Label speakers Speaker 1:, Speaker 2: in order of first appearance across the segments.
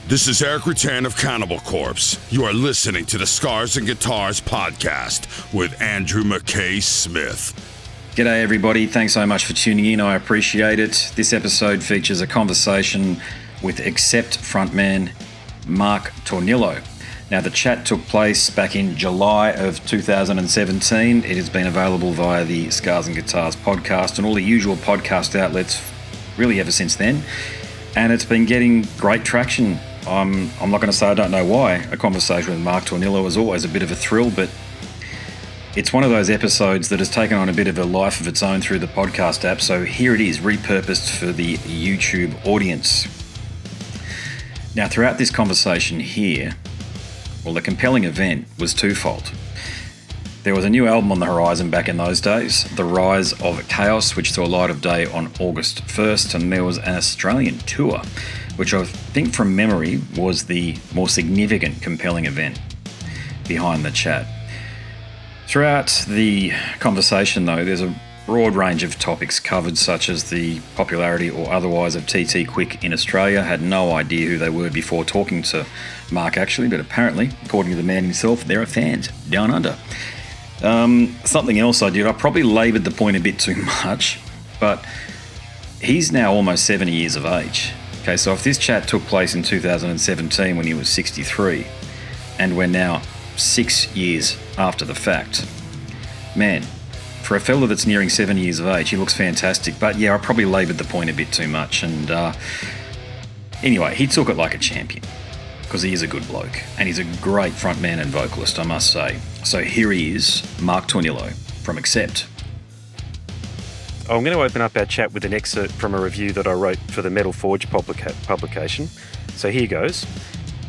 Speaker 1: This is Eric Rutan of Cannibal Corpse. You are listening to the Scars and Guitars podcast with Andrew McKay Smith.
Speaker 2: G'day everybody, thanks so much for tuning in, I appreciate it. This episode features a conversation with Accept frontman Mark Tornillo. Now the chat took place back in July of 2017. It has been available via the Scars and Guitars podcast and all the usual podcast outlets really ever since then. And it's been getting great traction. I'm not going to say I don't know why. A conversation with Mark Tornillo is always a bit of a thrill, but it's one of those episodes that has taken on a bit of a life of its own through the podcast app, so here it is, repurposed for the YouTube audience. Now, throughout this conversation here, well, the compelling event was twofold. There was a new album on the horizon back in those days, The Rise of Chaos, which saw light of day on August 1st, and there was an Australian tour, which I think from memory was the more significant compelling event behind the chat. Throughout the conversation, though, there's a broad range of topics covered, such as the popularity or otherwise of TT Quick in Australia. Had no idea who they were before talking to Mark, actually, but apparently, according to the man himself, there are fans down under. Something else I did, I probably laboured the point a bit too much, but he's now almost 70 years of age. Okay, so if this chat took place in 2017 when he was 63, and we're now 6 years after the fact, man, for a fella that's nearing 70 years of age, he looks fantastic. But yeah, I probably laboured the point a bit too much. And anyway, he took it like a champion because he is a good bloke and he's a great frontman and vocalist, I must say. So here he is, Mark Tornillo from Accept.
Speaker 3: I'm going to open up our chat with an excerpt from a review that I wrote for the Metal Forge publication. So here goes.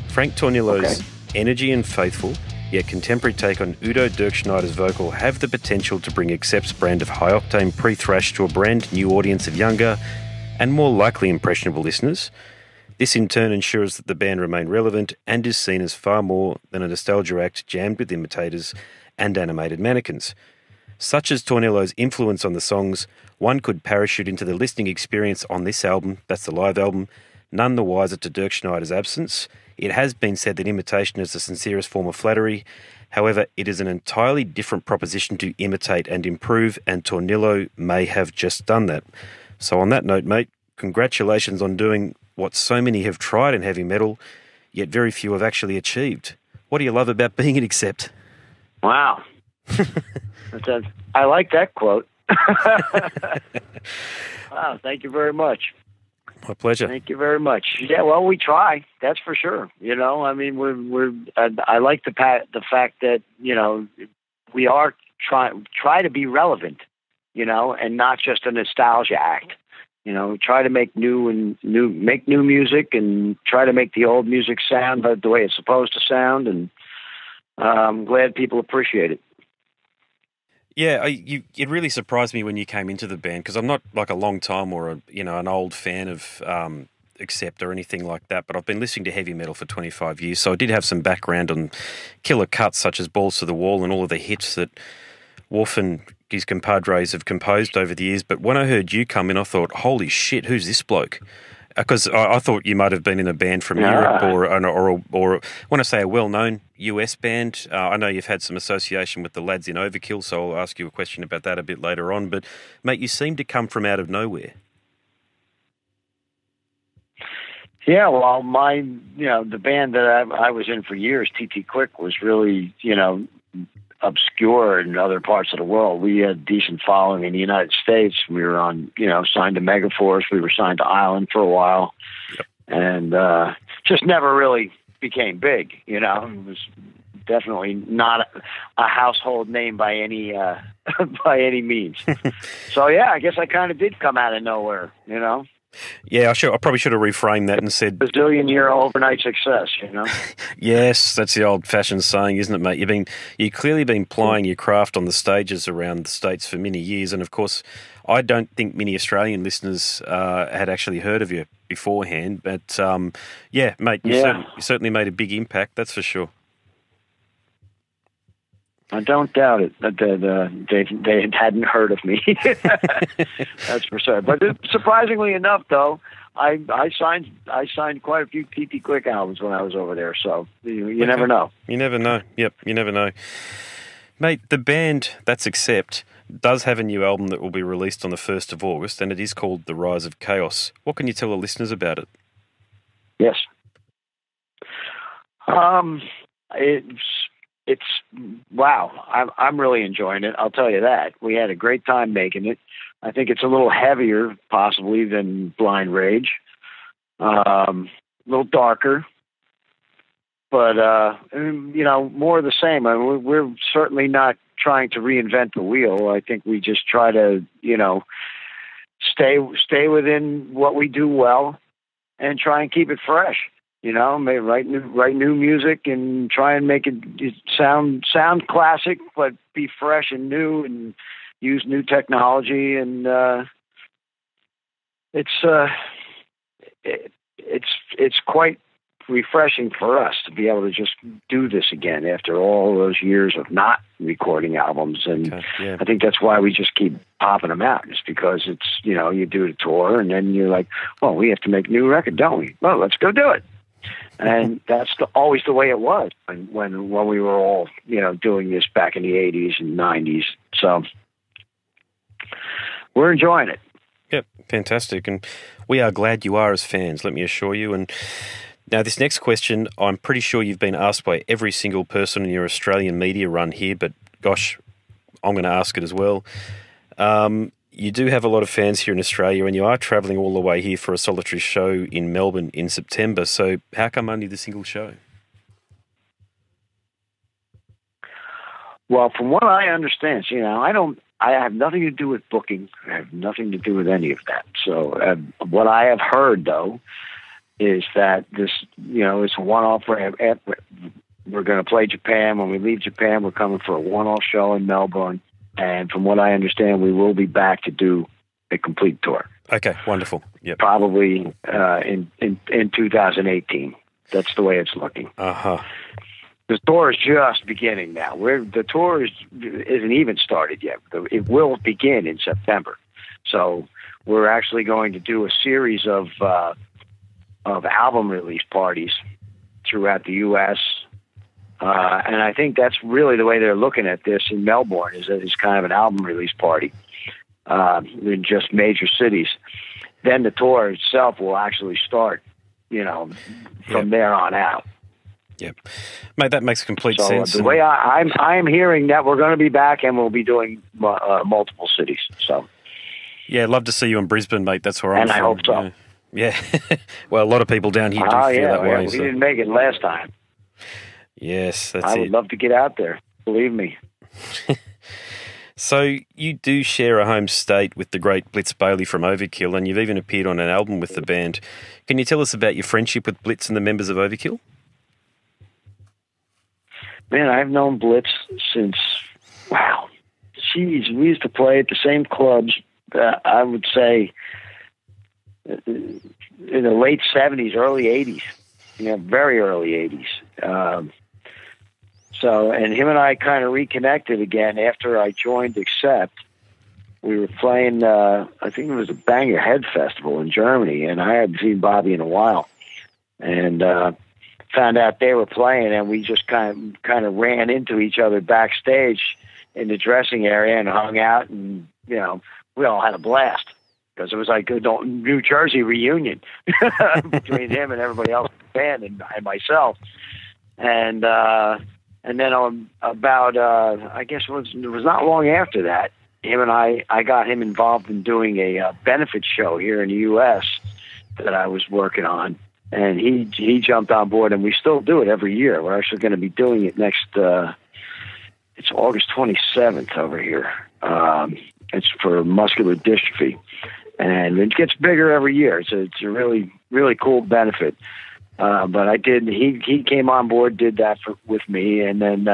Speaker 3: Frank Tornillo's energy and faithful, yet contemporary take on Udo Dirkschneider's vocal have the potential to bring Accept's brand of high-octane pre-thrash to a brand new audience of younger and more likely impressionable listeners. This in turn ensures that the band remain relevant and is seen as far more than a nostalgia act jammed with imitators and animated mannequins. Such as Tornillo's influence on the songs, one could parachute into the listening experience on this album, that's the live album, none the wiser to Dirkschneider's absence. It has been said that imitation is the sincerest form of flattery. However, it is an entirely different proposition to imitate and improve, and Tornillo may have just done that. So on that note, mate, congratulations on doing what so many have tried in heavy metal, yet very few have actually achieved. What do you love about being an Accept?
Speaker 4: Wow. I like that quote. Wow, thank you very much.
Speaker 3: My pleasure.
Speaker 4: Thank you very much. Yeah, well, we try. That's for sure. You know, I mean, I like the fact that, you know, we are try to be relevant, you know, and not just a nostalgia act. You know, try to make new music and try to make the old music sound the way it's supposed to sound. And I'm glad people appreciate it.
Speaker 3: Yeah, it really surprised me when you came into the band because I'm not like a long time or an old fan of Accept or anything like that, but I've been listening to heavy metal for 25 years, so I did have some background on killer cuts such as Balls to the Wall and all of the hits that Wolf and his compadres have composed over the years. But when I heard you come in, I thought, holy shit, who's this bloke? Because I thought you might have been in a band from Europe or when I say a well-known US band, I know you've had some association with the lads in Overkill, so I'll ask you a question about that a bit later on. But, mate, you seem to come from out of nowhere.
Speaker 4: Yeah, well, the band that I was in for years, TT Quick, was really, obscure in other parts of the world. We had a decent following in the United States. We were signed to Megaforce. We were signed to Island for a while. Yep. And just never really became big, you know. It was definitely not a household name by any by any means. So, yeah, I guess I kind of did come out of nowhere, you know.
Speaker 3: Yeah, I probably should have reframed that and said
Speaker 4: bazillion-year overnight success, you know.
Speaker 3: Yes, that's the old-fashioned saying, isn't it, mate? You've clearly been plying your craft on the stages around the States for many years, and of course, I don't think many Australian listeners had actually heard of you beforehand. But yeah, mate, you certainly made a big impact. That's for sure.
Speaker 4: I don't doubt it that they hadn't heard of me. That's for sure. But surprisingly enough, though, I signed quite a few TT Quick albums when I was over there. So you never know.
Speaker 3: You never know. Yep, you never know. Mate, the band That's Accept does have a new album that will be released on the 1st of August, and it is called The Rise of Chaos. What can you tell the listeners about it?
Speaker 4: Yes. It's wow. I'm really enjoying it. I'll tell you that. We had a great time making it. I think it's a little heavier, possibly, than Blind Rage. A little darker, but more of the same. I mean, we're certainly not trying to reinvent the wheel. I think we just try to, stay within what we do well, and try and keep it fresh. Maybe write new music and try and make it sound classic, but be fresh and new, and use new technology. And it's quite refreshing for us to be able to just do this again after all those years of not recording albums. And I think that's why we just keep popping them out, just because it's, you do the tour and then you're like, well, we have to make a new record, don't we? Well, let's go do it. And that's always the way it was when we were all, doing this back in the 80s and 90s. So we're enjoying it.
Speaker 3: Yep, fantastic. And we are glad you are as fans, let me assure you. And now this next question, I'm pretty sure you've been asked by every single person in your Australian media run here, but gosh, I'm going to ask it as well. You do have a lot of fans here in Australia, and you are travelling all the way here for a solitary show in Melbourne in September. So how come only the single show?
Speaker 4: Well, from what I understand, I have nothing to do with booking. I have nothing to do with any of that. So what I have heard, though, is that this, it's a one-off. We're going to play Japan. When we leave Japan, we're coming for a one-off show in Melbourne. And from what I understand, we will be back to do a complete tour.
Speaker 3: Okay, wonderful. Yep.
Speaker 4: Probably in 2018. That's the way it's looking.
Speaker 3: Uh-huh.
Speaker 4: The tour is just beginning now. The tour isn't even started yet. It will begin in September. So we're actually going to do a series of album release parties throughout the U.S., and I think that's really the way they're looking at this in Melbourne, is that it's kind of an album release party in just major cities. Then the tour itself will actually start, from there on out.
Speaker 3: Yep. Mate, that makes complete sense.
Speaker 4: The way I'm hearing that we're going to be back and we'll be doing multiple cities. So,
Speaker 3: yeah, I'd love to see you in Brisbane, mate. That's where I'm from.
Speaker 4: And I hope so.
Speaker 3: Yeah. Well, a lot of people down here do feel that way.
Speaker 4: We didn't make it last time.
Speaker 3: Yes, that's it.
Speaker 4: I would love to get out there. Believe me.
Speaker 3: So you do share a home state with the great Blitz Bailey from Overkill, and you've even appeared on an album with the band. Can you tell us about your friendship with Blitz and the members of Overkill?
Speaker 4: Man, I've known Blitz since, we used to play at the same clubs, I would say, in the late 70s, early 80s, very early 80s. And him and I kind of reconnected again after I joined Accept. We were playing, I think it was a Bang Your Head festival in Germany, and I hadn't seen Bobby in a while. And found out they were playing, and we just kind of ran into each other backstage in the dressing area and hung out, and we all had a blast because it was like a New Jersey reunion between him and everybody else in the band and myself. And then about I guess it was not long after that, him and I got him involved in doing a benefit show here in the U.S. that I was working on. And he jumped on board, and we still do it every year. We're actually going to be doing it next. It's August 27th over here. It's for muscular dystrophy, and it gets bigger every year. It's a really, really cool benefit. But I did. He came on board, did that with me, and then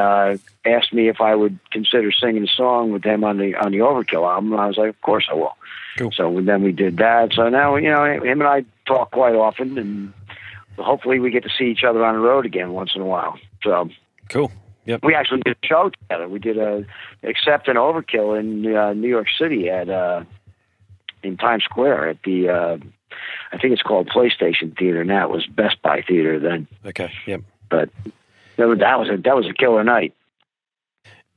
Speaker 4: asked me if I would consider singing a song with him on the Overkill album. And I was like, of course I will. Cool. So then we did that. So now him and I talk quite often, and hopefully we get to see each other on the road again once in a while. So
Speaker 3: cool. Yep.
Speaker 4: We actually did a show together. We did Accept and Overkill in New York City in Times Square at the I think it's called PlayStation Theater now. It was Best Buy Theater then.
Speaker 3: Okay, yep.
Speaker 4: But that was a killer night.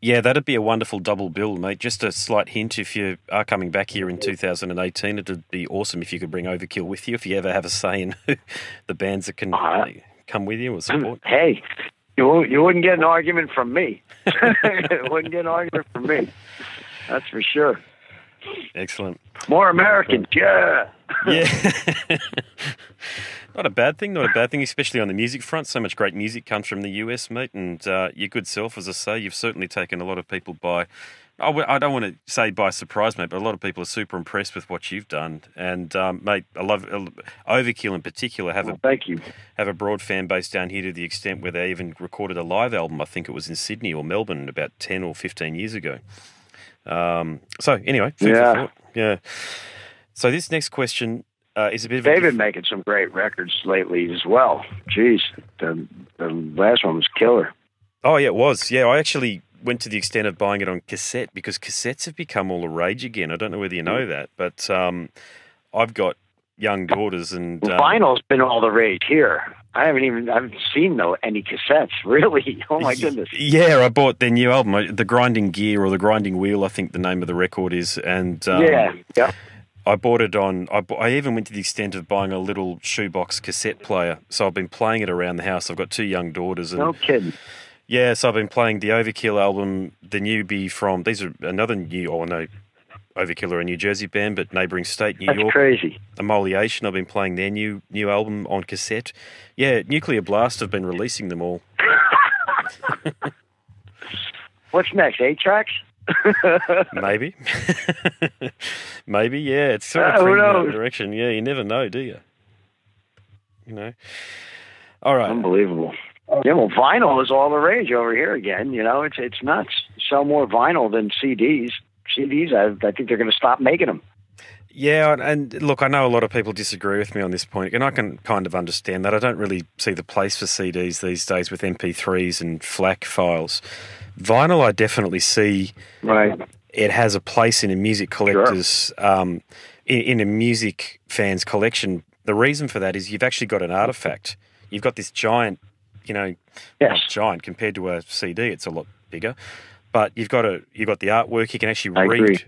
Speaker 3: Yeah, that'd be a wonderful double bill, mate. Just a slight hint, if you are coming back here in 2018, it'd be awesome if you could bring Overkill with you, if you ever have a say in the bands that can come with you or support.
Speaker 4: Hey, you wouldn't get an argument from me. You wouldn't get an argument from me. That's for sure.
Speaker 3: Excellent.
Speaker 4: More Americans, yeah.
Speaker 3: Yeah. Not a bad thing, especially on the music front. So much great music comes from the US, mate, and your good self, as I say, you've certainly taken a lot of people by, I don't want to say by surprise, mate, but a lot of people are super impressed with what you've done. And, mate, I love Overkill in particular,
Speaker 4: thank you.
Speaker 3: Have a broad fan base down here to the extent where they even recorded a live album, I think it was in Sydney or Melbourne about 10 or 15 years ago. So, anyway, food for thought. Yeah. So this next question... is a bit of
Speaker 4: They've been making some great records lately as well. Jeez, the last one was killer.
Speaker 3: Oh, yeah, it was. Yeah, I actually went to the extent of buying it on cassette because cassettes have become all the rage again. I don't know whether you know that, but I've got young daughters and...
Speaker 4: vinyl's been all the rage here. I haven't seen any cassettes, really. Oh, my goodness.
Speaker 3: Yeah, I bought their new album, The Grinding Gear or The Grinding Wheel, I think the name of the record is. And
Speaker 4: yeah.
Speaker 3: I bought it on... I even went to the extent of buying a little shoebox cassette player. So I've been playing it around the house. I've got two young daughters. And,
Speaker 4: no kidding.
Speaker 3: Yeah, so I've been playing the Overkill album, the newbie from... These are another new... Oh, no, Overkill are a New Jersey band, but neighbouring state, New York.
Speaker 4: That's crazy.
Speaker 3: Immolation, I've been playing their new album on cassette. Yeah, Nuclear Blast have been releasing them all.
Speaker 4: What's next, 8 tracks?
Speaker 3: Maybe. Maybe, yeah. It's sort of trending in that direction. Yeah, you never know, do you? You know. All right.
Speaker 4: Unbelievable. Yeah, well, vinyl is all the rage over here again. You know, it's nuts. Sell more vinyl than CDs. CDs, I think they're going to stop making them.
Speaker 3: Yeah, and look, I know a lot of people disagree with me on this point, and I can kind of understand that. I don't really see the place for CDs these days with MP3s and FLAC files. Vinyl, I definitely see.
Speaker 4: Right.
Speaker 3: It has a place in a music collector's, in a music fan's collection. The reason for that is you've actually got an artifact. You've got this giant, not giant compared to a CD. It's a lot bigger, but you've got the artwork. You can actually read.
Speaker 4: Agree.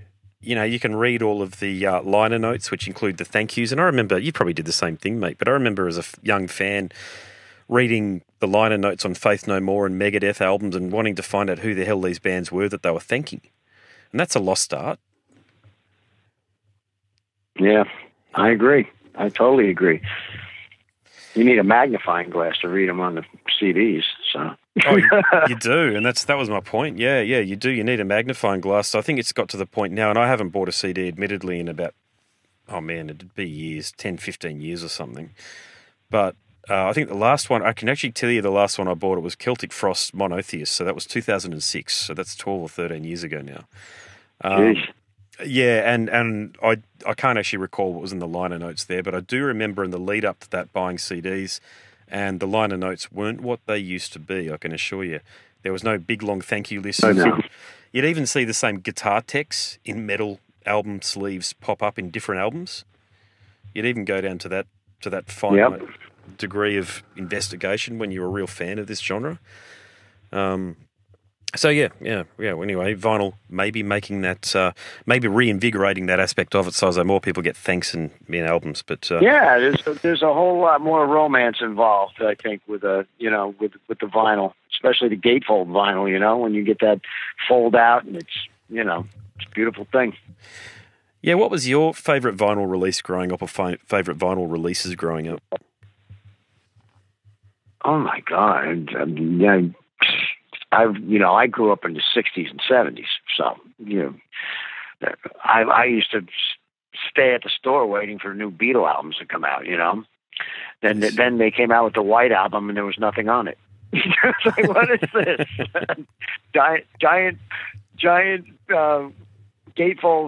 Speaker 3: You can read all of the liner notes, which include the thank yous. And I remember you probably did the same thing, mate. But I remember as a young fan reading the liner notes on Faith No More and Megadeth albums and wanting to find out who the hell these bands were that they were thanking. And that's a lost art.
Speaker 4: Yeah, I agree. I totally agree. You need a magnifying glass to read them on the CDs. So.
Speaker 3: Oh, you do, and that was my point. Yeah, you do. You need a magnifying glass. So I think it's got to the point now, and I haven't bought a CD, admittedly, in about, it'd be years, 10, 15 years or something. But I think the last one, I can actually tell you the last one I bought, it was Celtic Frost Monotheist, so that was 2006, so that's 12 or 13 years ago now. Yeah, and I can't actually recall what was in the liner notes there, but I do remember in the lead up to that buying CDs, and the liner notes weren't what they used to be, I can assure you. There was no big, long thank you list.
Speaker 4: Oh, no.
Speaker 3: You'd even see the same guitar text in metal album sleeves pop up in different albums. You'd even go down to that finite degree of investigation when you're a real fan of this genre. So yeah. Anyway, vinyl maybe making that, maybe reinvigorating that aspect of it, so as more people get thanks in albums. But
Speaker 4: there's a whole lot more romance involved, I think, with the vinyl, especially the gatefold vinyl. When you get that fold out, and it's a beautiful thing.
Speaker 3: Yeah, what was your favorite vinyl release growing up, or favorite vinyl releases growing up?
Speaker 4: Oh my God! I grew up in the 60s and 70s, so I used to stay at the store waiting for new Beatle albums to come out. Then they came out with the White Album, and there was nothing on it. It's like, what is this? giant gatefold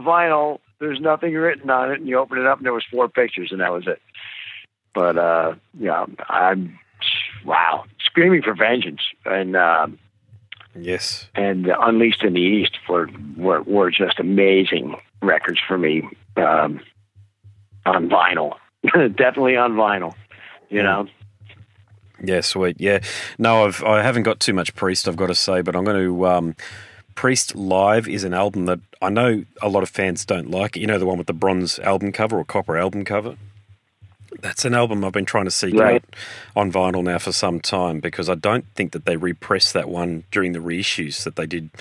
Speaker 4: vinyl. There's nothing written on it, and you open it up, and there was 4 pictures, and that was it. But I'm Screaming for Vengeance and.
Speaker 3: Yes.
Speaker 4: And Unleashed in the East were just amazing records for me on vinyl. Definitely on vinyl, you know.
Speaker 3: Yeah, sweet. Yeah. No, I haven't got too much Priest, I've got to say, but I'm going to... Priest Live is an album that I know a lot of fans don't like. You know, the one with the bronze album cover or copper album cover? That's an album I've been trying to seek out on vinyl now for some time, because I don't think that they repressed that one during the reissues that they did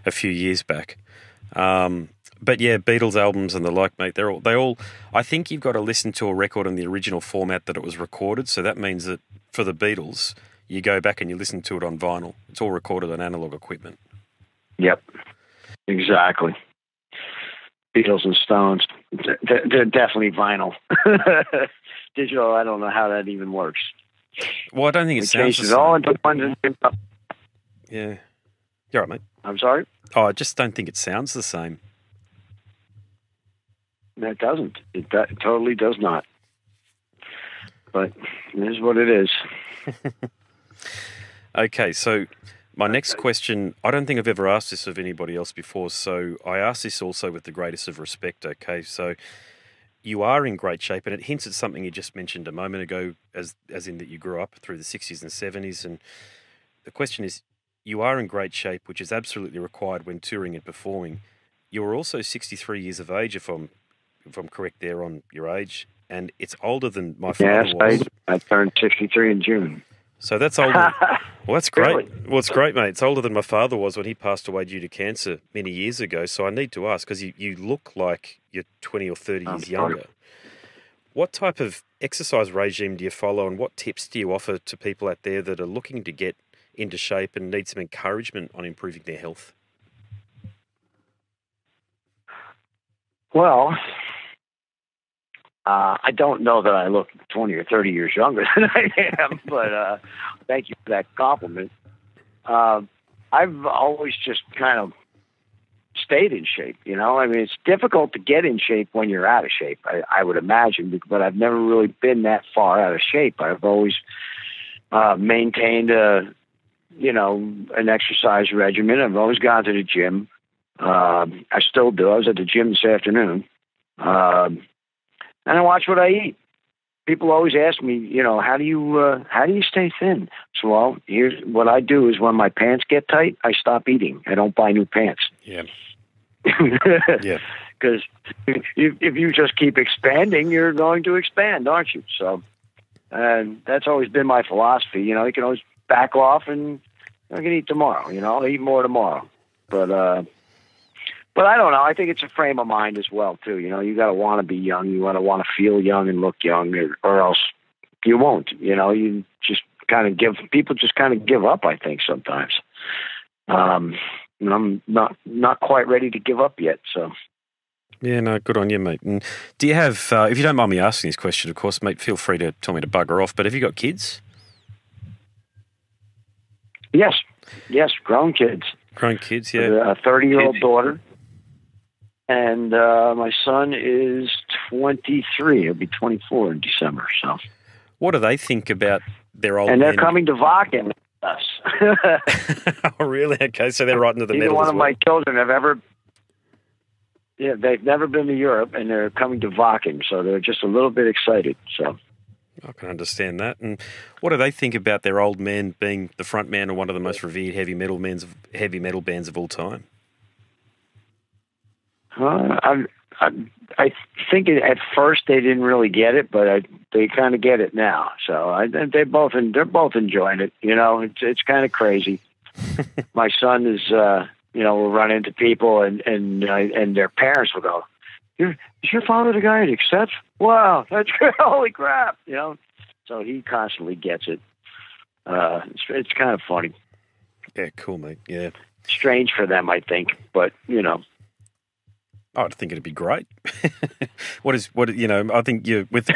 Speaker 3: a few years back. But yeah, Beatles albums and the like, mate, they all. I think you've got to listen to a record in the original format that it was recorded. So that means that for the Beatles, you go back and you listen to it on vinyl. It's all recorded on analog equipment.
Speaker 4: Yep, exactly. Beatles and Stones, they're definitely vinyl. Digital, I don't know how that even works.
Speaker 3: Well, I don't think it sounds the
Speaker 4: same.
Speaker 3: same.
Speaker 4: All into one.
Speaker 3: Yeah. You're right, mate.
Speaker 4: I'm sorry?
Speaker 3: Oh, I just don't think it sounds the same.
Speaker 4: No, it doesn't. It totally does not. But it is what it is.
Speaker 3: Okay, so my next question, I don't think I've ever asked this of anybody else before, so I ask this also with the greatest of respect, okay? So you are in great shape, and it hints at something you just mentioned a moment ago, as in that you grew up through the 60s and 70s, and the question is, you are in great shape, which is absolutely required when touring and performing. You're also 63 years of age, if I'm correct there on your age, and it's older than my father was.
Speaker 4: Yes, I turned 63 in June.
Speaker 3: So that's older. Well, that's great.
Speaker 4: Really?
Speaker 3: Well, it's great, mate. It's older than my father was when he passed away due to cancer many years ago. So I need to ask, because you look like you're 20 or 30 years younger. What type of exercise regime do you follow, and what tips do you offer to people out there that are looking to get into shape and need some encouragement on improving their health?
Speaker 4: Well, I don't know that I look 20 or 30 years younger than I am, but thank you for that compliment. I've always just kind of stayed in shape, you know? I mean, it's difficult to get in shape when you're out of shape, I would imagine, but I've never really been that far out of shape. I've always maintained an exercise regimen. I've always gone to the gym. I still do. I was at the gym this afternoon. And I watch what I eat. People always ask me, how do you stay thin? So, well, here's what I do is when my pants get tight, I stop eating. I don't buy new pants.
Speaker 3: Yeah.
Speaker 4: Yeah. Because if you just keep expanding, you're going to expand, aren't you? So, and that's always been my philosophy. You can always back off, and I can eat tomorrow. I'll eat more tomorrow. But I don't know. I think it's a frame of mind as well, too. You got to want to be young. You got to want to feel young and look young, or else you won't. You just kind of give up, I think, sometimes. And I'm not quite ready to give up yet, so.
Speaker 3: Yeah, no, good on you, mate. And do you have, if you don't mind me asking this question, of course, mate, feel free to tell me to bugger off, but have you got kids?
Speaker 4: Yes, grown kids.
Speaker 3: Grown kids, yeah.
Speaker 4: A 30-year-old daughter. And my son is 23. He'll be 24 in December. So,
Speaker 3: what do they think about their old?
Speaker 4: And they're coming to Vakken with us.
Speaker 3: Oh, really? Okay, so they're right into the middle.
Speaker 4: Neither one
Speaker 3: as
Speaker 4: of
Speaker 3: well.
Speaker 4: my children have ever. Yeah, they've never been to Europe, and they're coming to Vakken, so they're just a little bit excited. So,
Speaker 3: I can understand that. And what do they think about their old man being the front man of one of the most revered heavy metal bands of all time? I think at first they didn't really get it, but they kind of get it now. So they're both enjoying it. It's kind of crazy. My son is, will run into people and their parents will go, "Is your father the guy that accepts? Wow, that's holy crap!" So he constantly gets it. It's kind of funny. Yeah, cool, mate. Yeah,
Speaker 4: strange for them, I think, but
Speaker 3: I would think it'd be great. I think you're with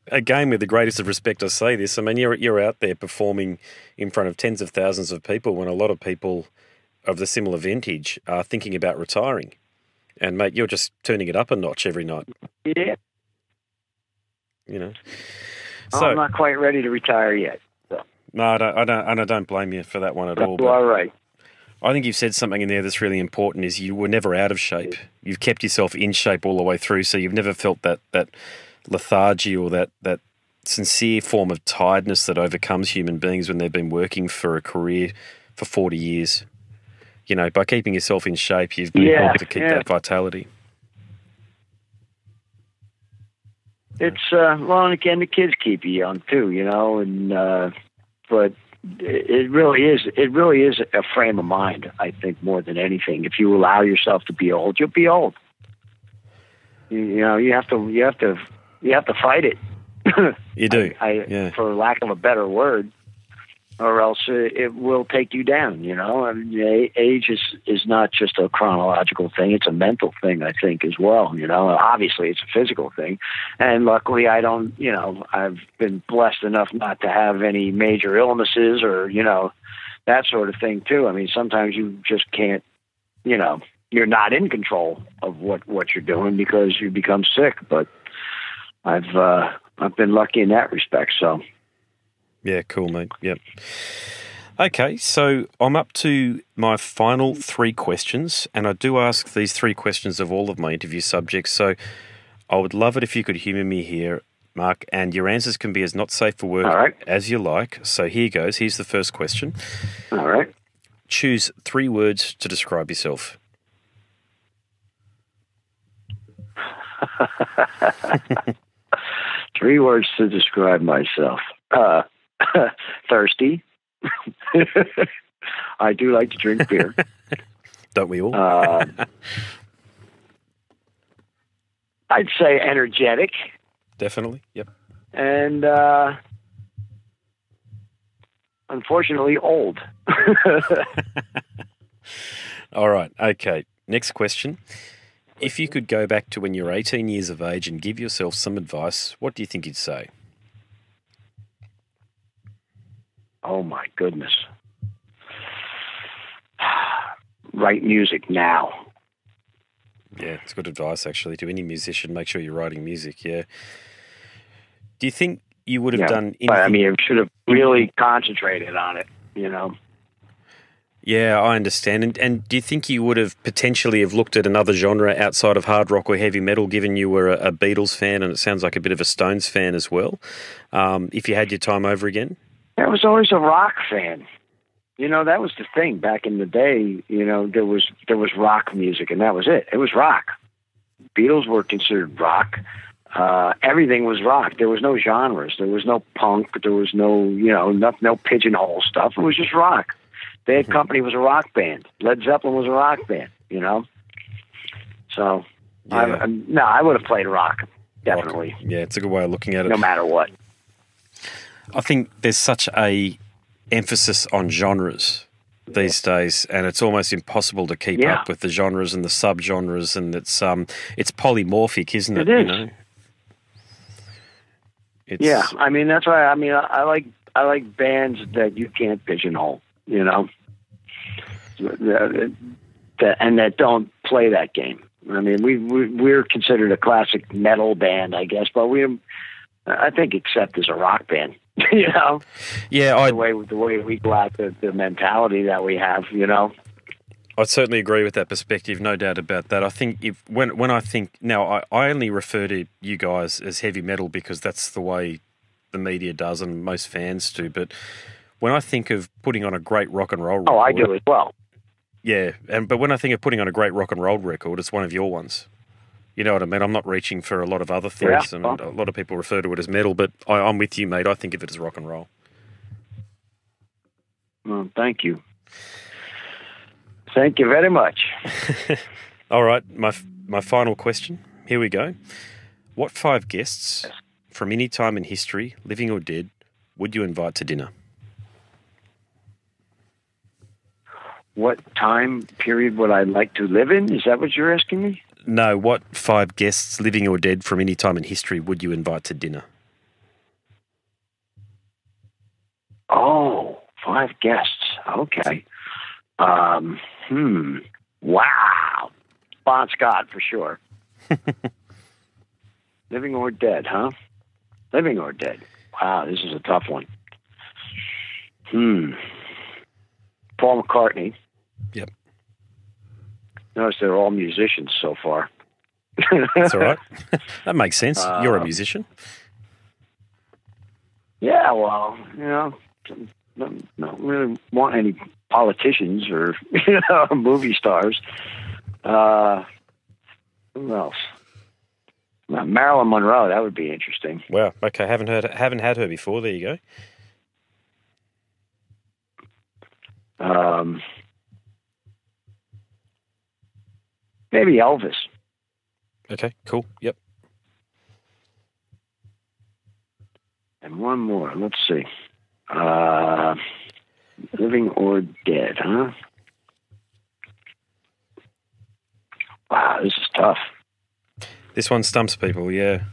Speaker 3: again, with the greatest of respect, I say this. I mean, you're out there performing in front of tens of thousands of people when a lot of people of the similar vintage are thinking about retiring. And mate, you're just turning it up a notch every night.
Speaker 4: Yeah.
Speaker 3: So,
Speaker 4: I'm not quite ready to retire yet. So.
Speaker 3: No, I don't blame you for that one at all.
Speaker 4: But all right.
Speaker 3: I think you've said something in there that's really important, is you were never out of shape. You've kept yourself in shape all the way through, so you've never felt that lethargy or that sincere form of tiredness that overcomes human beings when they've been working for a career for 40 years. By keeping yourself in shape, you've been able to keep that vitality.
Speaker 4: It's and again, the kids keep you young too, but it really is a frame of mind, I think, more than anything. If you allow yourself to be old, you'll be old. You have to fight it.
Speaker 3: You do.
Speaker 4: For lack of a better word, or else it will take you down. Age is not just a chronological thing; it's a mental thing, I think, as well. Obviously it's a physical thing, and luckily I've been blessed enough not to have any major illnesses or that sort of thing too. I mean, sometimes you just can't. You're not in control of what you're doing because you become sick. But I've been lucky in that respect. So.
Speaker 3: Yeah, cool, mate. Yep. Okay, so I'm up to my final 3 questions, and I do ask these 3 questions of all of my interview subjects, so I would love it if you could humour me here, Mark, and your answers can be as not safe for work as you like. So here goes. Here's the first question.
Speaker 4: All right.
Speaker 3: Choose 3 words to describe yourself.
Speaker 4: 3 words to describe myself. Thirsty. I do like to drink beer.
Speaker 3: Don't we all?
Speaker 4: I'd say energetic.
Speaker 3: Definitely, yep.
Speaker 4: And unfortunately old.
Speaker 3: All right, okay. Next question. If you could go back to when you were 18 years of age and give yourself some advice, what do you think you'd say?
Speaker 4: Oh, my goodness. Write music now.
Speaker 3: Yeah, it's good advice, actually. To any musician, make sure you're writing music, yeah. Do you think you would have done anything?
Speaker 4: I mean, I should have really concentrated on it,
Speaker 3: Yeah, I understand. And do you think you would have potentially have looked at another genre outside of hard rock or heavy metal, given you were a Beatles fan and it sounds like a bit of a Stones fan as well, if you had your time over again?
Speaker 4: I was always a rock fan. That was the thing back in the day. There was rock music, and that was it. It was rock. Beatles were considered rock. Everything was rock. There was no genres. There was no punk. There was no no pigeonhole stuff. It was just rock. Bad Company was a rock band. Led Zeppelin was a rock band. So I would have played rock, definitely.
Speaker 3: Rock. Yeah, it's a good way of looking at it.
Speaker 4: No matter what.
Speaker 3: I think there's such a emphasis on genres these days, and it's almost impossible to keep up with the genres and the subgenres, and it's polymorphic, isn't it?
Speaker 4: It is. I mean, that's why. I mean, I like bands that you can't pigeonhole. And that don't play that game. I mean, we're considered a classic metal band, I guess, but I think Accept is a rock band. Yeah, the way we go out, the mentality that we have,
Speaker 3: I certainly agree with that perspective, no doubt about that. I think when I think now, I only refer to you guys as heavy metal because that's the way the media does and most fans do. But when I think of putting on a great rock and roll record,
Speaker 4: I do as well.
Speaker 3: Yeah, but when I think of putting on a great rock and roll record, it's one of your ones. You know what I mean? I'm not reaching for a lot of other things, and a lot of people refer to it as metal, but I'm with you, mate. I think of it as rock and roll.
Speaker 4: Well, thank you. Thank you very much.
Speaker 3: All right, my final question. Here we go. What 5 guests from any time in history, living or dead, would you invite to dinner?
Speaker 4: What time period would I like to live in? Is that what you're asking me?
Speaker 3: No, what 5 guests, living or dead, from any time in history would you invite to dinner?
Speaker 4: Oh, 5 guests. Okay. Wow. Bon Scott, for sure. Living or dead, huh? Living or dead. Wow, this is a tough one. Paul McCartney.
Speaker 3: Yep.
Speaker 4: Notice they're all musicians so far.
Speaker 3: That's all right. That makes sense. You're a musician.
Speaker 4: Yeah, well, don't really want any politicians or movie stars. Who else? Marilyn Monroe. That would be interesting.
Speaker 3: Wow. Okay. Haven't had her before. There you
Speaker 4: go. Maybe Elvis.
Speaker 3: Okay. Cool. Yep.
Speaker 4: And one more. Let's see. Living or dead, huh? Wow, this is tough.
Speaker 3: This one stumps people, yeah.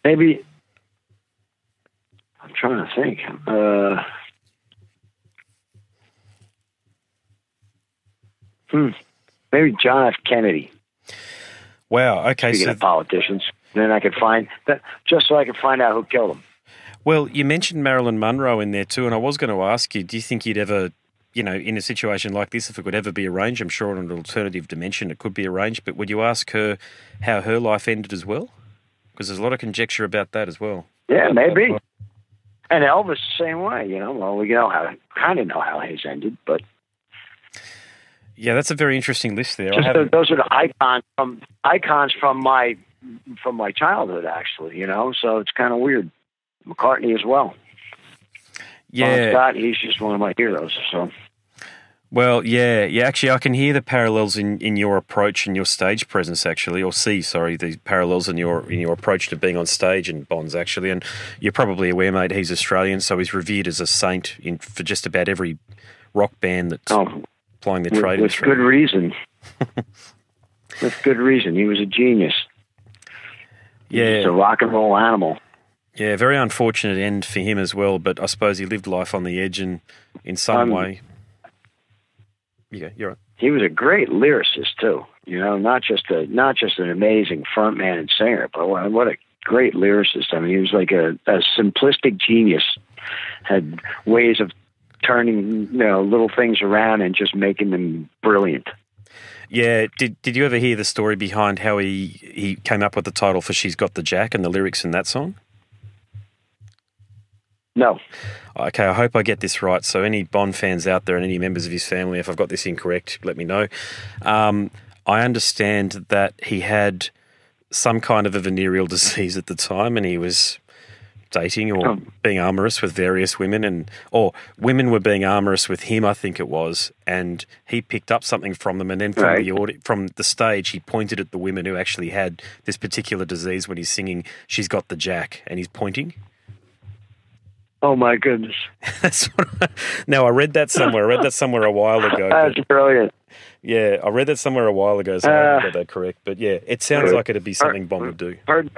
Speaker 4: Maybe, I'm trying to think. Maybe John F. Kennedy.
Speaker 3: Wow, okay.
Speaker 4: Speaking of politicians, then I could find that, just so I could find out who killed him.
Speaker 3: Well, you mentioned Marilyn Monroe in there too, and I was going to ask you, do you think you'd ever, in a situation like this, if it could ever be arranged, I'm sure on an alternative dimension it could be arranged, but would you ask her how her life ended as well? Because there's a lot of conjecture about that as well.
Speaker 4: Yeah, maybe. And Elvis the same way, Well, we kind of know how his ended, but
Speaker 3: yeah, that's a very interesting list there.
Speaker 4: Those are the icons from my childhood, actually. So it's kind of weird. McCartney as well.
Speaker 3: Yeah,
Speaker 4: Bon Scott, he's just one of my heroes. So.
Speaker 3: Well, yeah. Actually, I can hear the parallels in your approach and your stage presence, actually, the parallels in your approach to being on stage in Bonds, actually. And you're probably aware, mate, he's Australian, so he's revered as a saint for just about every rock band that's plying their trade.
Speaker 4: With good reason. With good reason. He was a genius.
Speaker 3: Yeah,
Speaker 4: he's a rock and roll animal.
Speaker 3: Yeah, very unfortunate end for him as well. But I suppose he lived life on the edge, and in some way. Yeah, you're right.
Speaker 4: He was a great lyricist too. Not just an amazing frontman and singer, but what a great lyricist. I mean, he was like a simplistic genius. Had ways of turning little things around and just making them brilliant.
Speaker 3: Yeah, did you ever hear the story behind how he came up with the title for "She's Got the Jack" and the lyrics in that song?
Speaker 4: No.
Speaker 3: Okay, I hope I get this right. So any Bond fans out there and any members of his family, if I've got this incorrect, let me know. I understand that he had some kind of a venereal disease at the time, and he was dating or being amorous with various women, or women were being amorous with him, I think it was, and he picked up something from them, and then from the stage he pointed at the women who actually had this particular disease when he's singing "She's Got the Jack," and he's pointing.
Speaker 4: Oh my goodness!
Speaker 3: Now I read that somewhere. A while ago.
Speaker 4: That's brilliant.
Speaker 3: Yeah, I read that somewhere a while ago, so I haven't got that correct. But yeah, it sounds like it'd be something Bond would do.
Speaker 4: Heard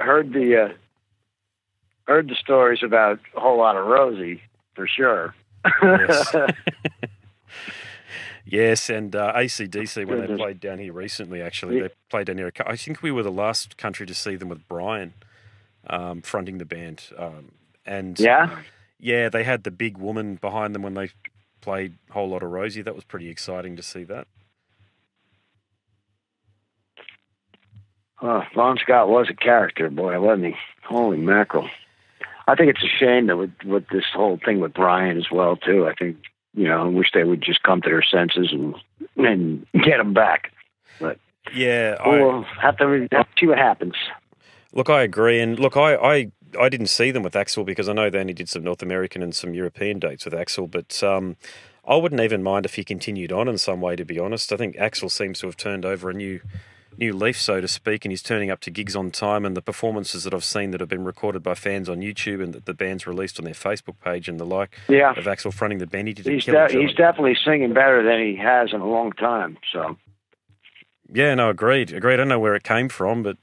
Speaker 4: the stories about a whole lot of Rosie for sure.
Speaker 3: Yes. Yes, and AC/DC when they played down here recently, actually, they played down here. I think we were the last country to see them with Brian fronting the band, and yeah, they had the big woman behind them when they played Whole Lot of Rosie. That was pretty exciting to see that.
Speaker 4: Bon Scott was a character, boy, wasn't he? Holy mackerel. I think it's a shame that with this whole thing with Brian as well, too. I think, I wish they would just come to their senses and get him back. But
Speaker 3: yeah,
Speaker 4: we'll have to see what happens.
Speaker 3: Look, I agree. And look, I didn't see them with Axl because I know they only did some North American and some European dates with Axl, but I wouldn't even mind if he continued on in some way, to be honest. I think Axl seems to have turned over a new leaf, so to speak, and he's turning up to gigs on time, and the performances that I've seen that have been recorded by fans on YouTube and that the band's released on their Facebook page and the like of Axl fronting the band, he did a killer job.
Speaker 4: He's definitely singing better than he has in a long time, so.
Speaker 3: Yeah, no, agreed. I don't know where it came from, but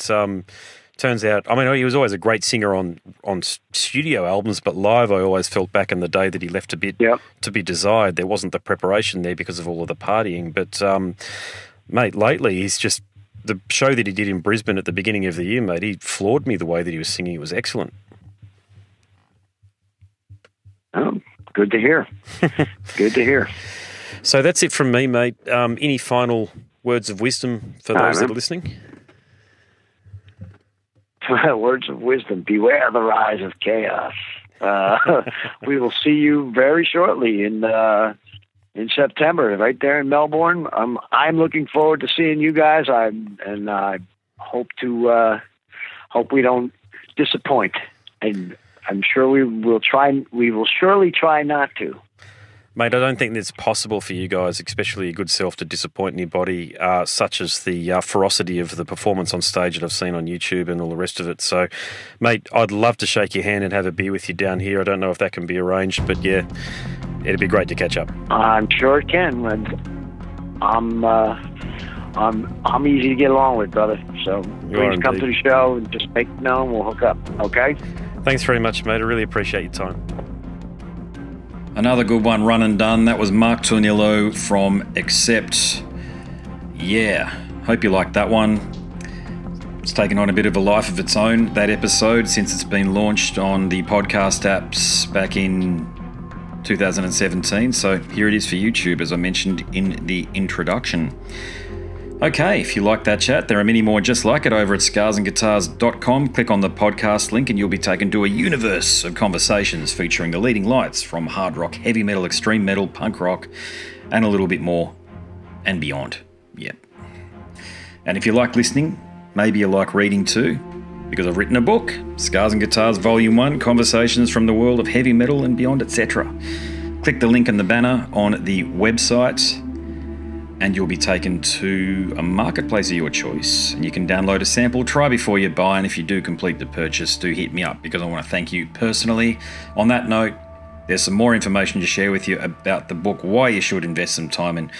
Speaker 3: turns out, I mean, he was always a great singer on studio albums, but live I always felt back in the day that he left a bit to be desired. There wasn't the preparation there because of all of the partying, but mate, lately he's just, the show that he did in Brisbane at the beginning of the year, mate, he floored me the way that he was singing. It was excellent.
Speaker 4: Oh, good to hear. Good to hear.
Speaker 3: So that's it from me, mate. Any final words of wisdom for those that are listening?
Speaker 4: words of wisdom. Beware the rise of chaos. We will see you very shortly in September, right there in Melbourne. I'm looking forward to seeing you guys. I hope we don't disappoint, and I'm sure we will try. We will surely try not to.
Speaker 3: Mate, I don't think it's possible for you guys, especially your good self, to disappoint anybody, such as the ferocity of the performance on stage that I've seen on YouTube and all the rest of it. So, mate, I'd love to shake your hand and have a beer with you down here. I don't know if that can be arranged, but yeah, it'd be great to catch up.
Speaker 4: I'm sure it can. I'm easy to get along with, brother. So please come to the show and just make it known. We'll hook up. Okay?
Speaker 3: Thanks very much, mate. I really appreciate your time.
Speaker 2: Another good one, run and done. That was Mark Tornillo from Accept. Yeah, hope you liked that one. It's taken on a bit of a life of its own, that episode, since it's been launched on the podcast apps back in 2017. So here it is for YouTube, as I mentioned in the introduction. Okay, if you like that chat, there are many more just like it over at scarsandguitars.com. Click on the podcast link and you'll be taken to a universe of conversations featuring the leading lights from hard rock, heavy metal, extreme metal, punk rock, and a little bit more and beyond. Yep. And if you like listening, maybe you like reading too, because I've written a book, Scars and Guitars Volume 1, Conversations from the World of Heavy Metal and Beyond, etc. Click the link in the banner on the website and you'll be taken to a marketplace of your choice. And you can download a sample, try before you buy, and if you do complete the purchase, do hit me up because I want to thank you personally. On that note, there's some more information to share with you about the book, why you should invest some time in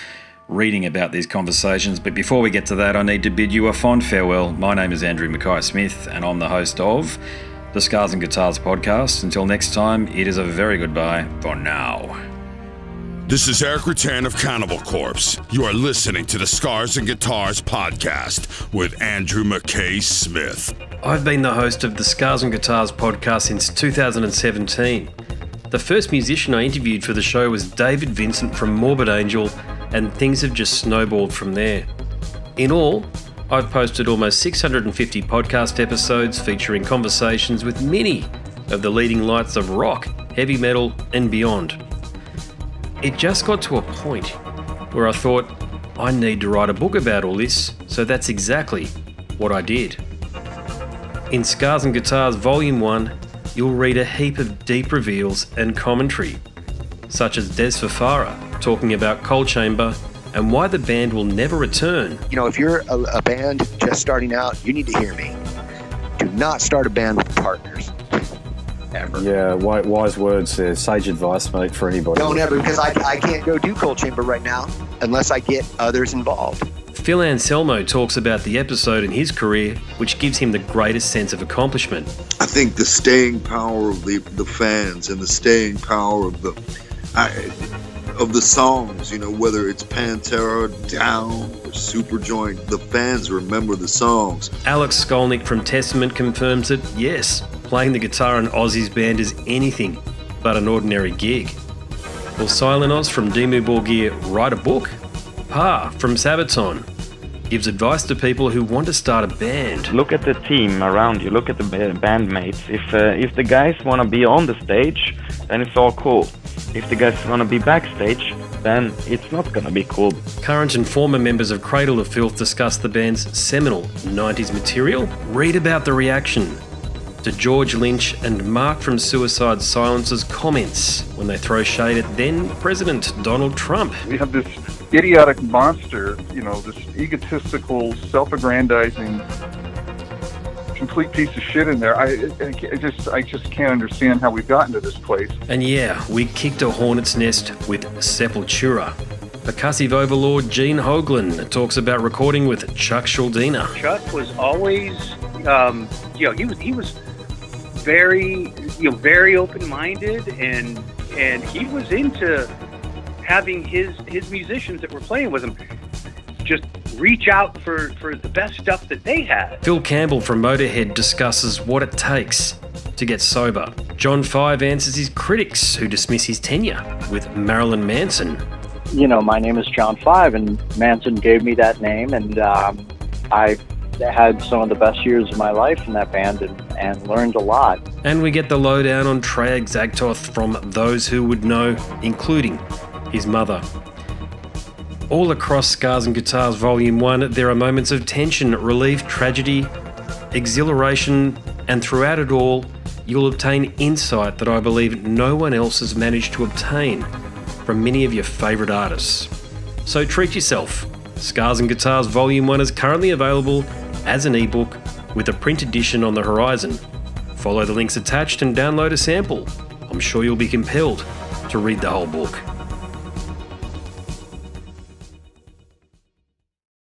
Speaker 2: reading about these conversations. But before we get to that, I need to bid you a fond farewell. My name is Andrew Mackay-Smith, and I'm the host of the Scars and Guitars podcast. Until next time, it is a very goodbye for now.
Speaker 1: This is Eric Rattan of Cannibal Corpse. You are listening to the Scars and Guitars podcast with Andrew Mackay-Smith.
Speaker 3: I've been the host of the Scars and Guitars podcast since 2017. The first musician I interviewed for the show was David Vincent from Morbid Angel, and things have just snowballed from there. In all, I've posted almost 650 podcast episodes featuring conversations with many of the leading lights of rock, heavy metal, and beyond. It just got to a point where I thought, I need to write a book about all this, so that's exactly what I did. In Scars and Guitars Volume 1, you'll read a heap of deep reveals and commentary, such as Des Fafara talking about Coal Chamber and why the band will never return.
Speaker 5: You know, if you're a band just starting out, you need to hear me. Do not start a band with partners. Ever.
Speaker 2: Yeah, wise words there. Sage advice, mate, for anybody.
Speaker 5: Don't ever, because I can't go do Coal Chamber right now unless I get others involved.
Speaker 3: Phil Anselmo talks about the episode in his career which gives him the greatest sense of accomplishment.
Speaker 6: I think the staying power of the fans and the staying power of the songs, you know, whether it's Pantera, Down, or Superjoint, the fans remember the songs.
Speaker 3: Alex Skolnick from Testament confirms that, yes, playing the guitar in Ozzy's band is anything but an ordinary gig. Will Silent Oz from Dimmu Borgir write a book? Pa from Sabaton gives advice to people who want to start a band.
Speaker 7: Look at the team around you, look at the bandmates. If the guys want to be on the stage, then it's all cool. If the guys want to be backstage, then it's not going to be cool.
Speaker 3: Current and former members of Cradle of Filth discuss the band's seminal 90s material. Read about the reaction to George Lynch and Mark from Suicide Silence's comments when they throw shade at then President Donald Trump.
Speaker 8: We have this idiotic monster, you know, this egotistical, self-aggrandizing, complete piece of shit in there. I just can't understand how we've gotten to this place.
Speaker 3: And yeah, we kicked a hornet's nest with Sepultura. Percussive overlord Gene Hoglan talks about recording with Chuck Schuldiner.
Speaker 9: Chuck was always, he was very open-minded, and he was into having his musicians that were playing with him just reach out for the best stuff that they had.
Speaker 3: Phil Campbell from Motorhead discusses what it takes to get sober. John Five answers his critics who dismiss his tenure with Marilyn Manson.
Speaker 10: You know, my name is John Five, and Manson gave me that name, and I had some of the best years of my life in that band and learned a lot.
Speaker 2: And we get the lowdown on Trey Exagtoth from those who would know, including his mother. All across Scars and Guitars Volume 1, there are moments of tension, relief, tragedy, exhilaration, and throughout it all, you'll obtain insight that I believe no one else has managed to obtain from many of your favourite artists. So treat yourself. Scars and Guitars Volume 1 is currently available as an ebook with a print edition on the horizon. Follow the links attached and download a sample. I'm sure you'll be compelled to read the whole book.